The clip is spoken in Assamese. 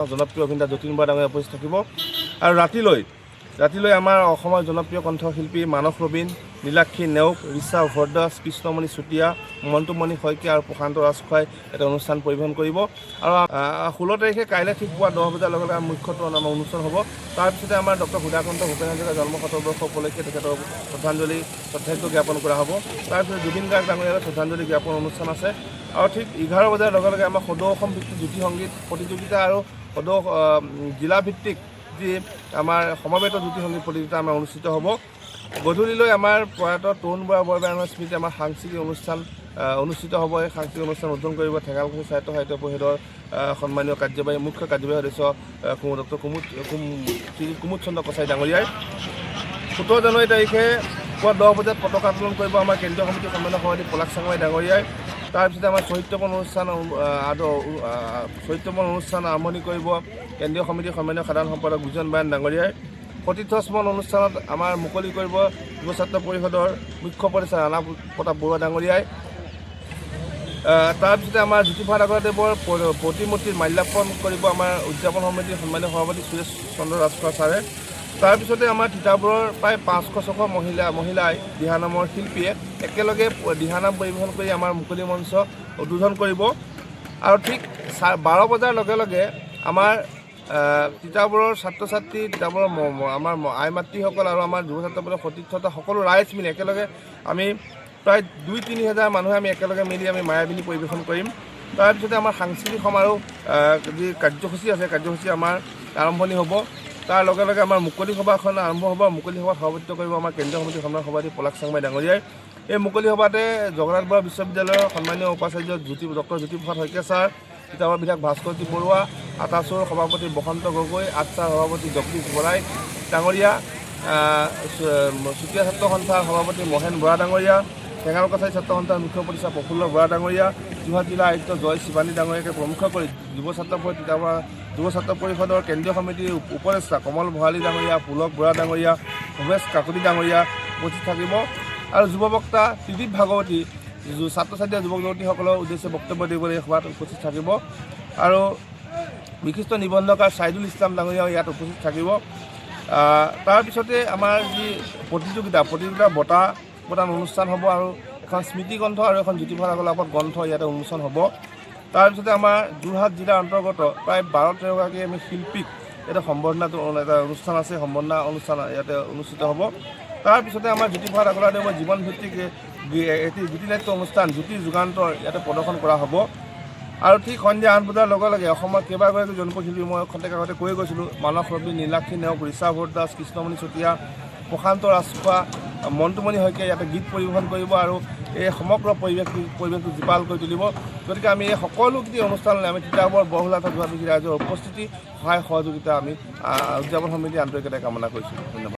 জনপ্ৰিয় অভিনেতা যতীন বৰা ডাঙৰীয়া উপস্থিত থাকিব। আৰু ৰাতিলৈ আমাৰ অসমৰ জনপ্ৰিয় কণ্ঠশিল্পী মানস ৰবীন, নীলাক্ষী নেওগ, ৰিচা ভৰদ্বাজ, কৃষ্ণমণি চুতীয়া, মন্টুমণি শইকীয়া আৰু প্ৰশান্ত ৰাজখোৱাই এটা অনুষ্ঠান পৰিৱেশন কৰিব। আৰু 16 তাৰিখে কাইলৈ ঠিক পুৱা 10 বজাৰ লগে লগে মুখ্য আমাৰ অনুষ্ঠান হ'ব। তাৰপিছতে আমাৰ ডক্টৰ সুধাকান্ত ভূপেন হাজৰিকাৰ জন্ম শতবৰ্ষ উপলক্ষে তেখেতৰ শ্ৰদ্ধাঞ্জলি জ্ঞাপন কৰা হ'ব। তাৰপিছত জুবিন গাৰ্গ ডাঙৰীয়ালৈ শ্ৰদ্ধাঞ্জলি জ্ঞাপন অনুষ্ঠান আছে। আৰু ঠিক 11 বজাৰ লগে লগে আমাৰ সদৌ অসম ভিত্তিক জ্যোতি সংগীত প্ৰতিযোগিতা আৰু সদৌ জিলাভিত্তিক যি আমাৰ সমবেত জ্যোতি সংগীত প্ৰতিযোগিতা আমাৰ অনুষ্ঠিত হ'ব। গধূলিলৈ আমাৰ প্ৰয়াত তৰুণ বৰবৰাৰ স্মৃতি আমাৰ সাংস্কৃতিক অনুষ্ঠান অনুষ্ঠিত হ'ব। এই সাংস্কৃতিক অনুষ্ঠান উদ্বোধন কৰিব ঠেঙালকুছি সাহিত্য পৰিষদৰ সন্মানীয় মুখ্য কাৰ্যবাহী সদস্য ডক্টৰ কুমুদ চন্দ্ৰ কছাৰী ডাঙৰীয়াই। 17 জানুৱাৰী তাৰিখে পুৱা 10 বজাত পতাকা উত্তোলন কৰিব আমাৰ কেন্দ্ৰীয় সমিতিৰ সন্মানীয় সভাপতি পলাশ চাংমাই ডাঙৰীয়াই। তাৰপিছতে আমাৰ চৰিত্ৰপূৰ্ণ অনুষ্ঠান আৰম্ভণি কৰিব কেন্দ্ৰীয় সমিতিৰ সন্মানীয় সাধাৰণ সম্পাদক বিজন বায়ন ডাঙৰীয়াই। সতীৰ্থ স্মৰণ অনুষ্ঠানত আমাৰ মুকলি কৰিব যুৱ ছাত্ৰ পৰিষদৰ মুখ্য উপদেষ্টা ৰাণা প্ৰতাপ বৰুৱা ডাঙৰীয়াই। তাৰপিছতে আমাৰ জ্যোতিপ্ৰসাদ আগৰৱালাদেৱৰ প্ৰতিমূৰ্তিৰ মাল্যাৰ্পণ কৰিব আমাৰ উদযাপন সমিতিৰ সন্মানীয় সভাপতি সুৰেশ চন্দ্ৰ ৰাজখোৱা ছাৰে। তাৰপিছতে আমাৰ তিতাবৰৰ প্ৰায় 500-600 মহিলাই দিহানামৰ শিল্পীয়ে একেলগে দিহানাম পৰিৱেশন কৰি আমাৰ মুকলি মঞ্চ উদ্বোধন কৰিব। আৰু ঠিক 12 বজাৰ লগে লগে আমাৰ তিতাবৰৰ ছাত্ৰ ছাত্ৰী, তিতাবৰৰ আমাৰ আই মাতৃসকল আৰু আমাৰ যুৱ ছাত্ৰসকলৰ সতীৰ্থতা সকলো ৰাইজ মিলি একেলগে আমি প্ৰায় 2-3 হাজাৰ মানুহে আমি একেলগে মিলি আমি মায়াবিনী পৰিৱেশন কৰিম। তাৰপিছতে আমাৰ সাংস্কৃতিক সমাৰোহ যি কাৰ্যসূচী আছে, কাৰ্যসূচী আমাৰ আৰম্ভণি হ'ব। তাৰ লগে লগে আমাৰ মুকলি সভাখন আৰম্ভ হ'ব। মুকলি সভাত সভাপতিত্ব কৰিব আমাৰ কেন্দ্ৰীয় সমিতিৰ সন্মানীয় সভাপতি পলাশ চাংমাই ডাঙৰীয়াই। এই মুকলি সভাতে জগন্নাথ বৰা বিশ্ববিদ্যালয়ৰ সন্মানীয় উপাচাৰ্য ডক্টৰ জ্যোতিপ্ৰসাদ শইকীয়া ছাৰ, তিতাবৰ বিধায়ক ভাস্কৰজ্যোতি বৰুৱা, আটাচুৰ সভাপতি বসন্ত গগৈ, আটচাৰ সভাপতি জগদীশ বৰাই ডাঙৰীয়া, চুতীয়া ছাত্ৰ সন্থাৰ সভাপতি মহেন বৰা ডাঙৰীয়া, ঠেঙালকুছি ছাত্ৰ সন্থাৰ মুখ্য উপদেষ্টা প্ৰফুল্ল বৰা ডাঙৰীয়া, যোৰহাট জিলা আয়ুক্ত জয় শিৱানী ডাঙৰীয়াকে প্ৰমুখ কৰি যুৱ ছাত্ৰ পৰিষদৰ কেন্দ্ৰীয় সমিতিৰ উপদেষ্টা কমল ভৰালী ডাঙৰীয়া, পুলক বৰা ডাঙৰীয়া, ভৱেশ কাকতি ডাঙৰীয়া উপস্থিত থাকিব। আৰু যুৱ বক্তা ত্ৰিদীপ ভাগৱতী ছাত্ৰ ছাত্ৰী যুৱক যুৱতীসকলৰ উদ্দেশ্যে বক্তব্য দিবলৈ এই সভাত উপস্থিত থাকিব। আৰু বিশিষ্ট নিবন্ধকাৰ ছাইদুল ইছলাম ডাঙৰীয়াও ইয়াত উপস্থিত থাকিব। তাৰপিছতে আমাৰ যি প্ৰতিযোগিতা বঁটা প্ৰদান অনুষ্ঠান হ'ব আৰু এখন স্মৃতিগ্ৰন্থ আৰু এখন জ্যোতিপ্ৰসাদ আগৰৱালাৰ গ্ৰন্থ ইয়াতে উন্মোচন হ'ব। তাৰপিছতে আমাৰ যোৰহাট জিলাৰ অন্তৰ্গত প্ৰায় 12-13গৰাকী আমি শিল্পীক এটা সম্বৰ্ধনাটো এটা অনুষ্ঠান আছে, সম্বৰ্ধনা অনুষ্ঠান ইয়াতে অনুষ্ঠিত হ'ব। তাৰপিছতে আমাৰ জ্যোতিপ্ৰসাদ আগৰৱালাদেৱৰ জীৱনভিত্তিক এটি জ্যোতিনাট্য অনুষ্ঠান জ্যোতি যুগান্তৰ ইয়াতে প্ৰদৰ্শন কৰা হ'ব। আৰু ঠিক সন্ধিয়া 8 বজাৰ লগে লগে অসমৰ কেইবাগৰাকী জনপ্ৰিয় শিল্পী মই খন্তেক আগতে কৈ গৈছিলোঁ, মানস ৰবীন, নীলাক্ষী নেওগ, ৰিচা ভৰদ্বাজ, কৃষ্ণমণি চুতীয়া, প্ৰশান্ত ৰাজখোৱা, মন্টুমণি শইকীয়াই ইয়াতে গীত পৰিৱেশন কৰিব আৰু এই সমগ্ৰ পৰিৱেশটো জীপাল কৰি তুলিব। গতিকে আমি এই সকলোখিনি অনুষ্ঠানলৈ আমি তিতাবৰ বৰহোলাত যোৰহাটবাসী ৰাইজৰ উপস্থিতি, সহায় সহযোগিতা আমি উদযাপন সমিতি আন্তৰিকতাৰে কামনা কৰিছোঁ। ধন্যবাদ।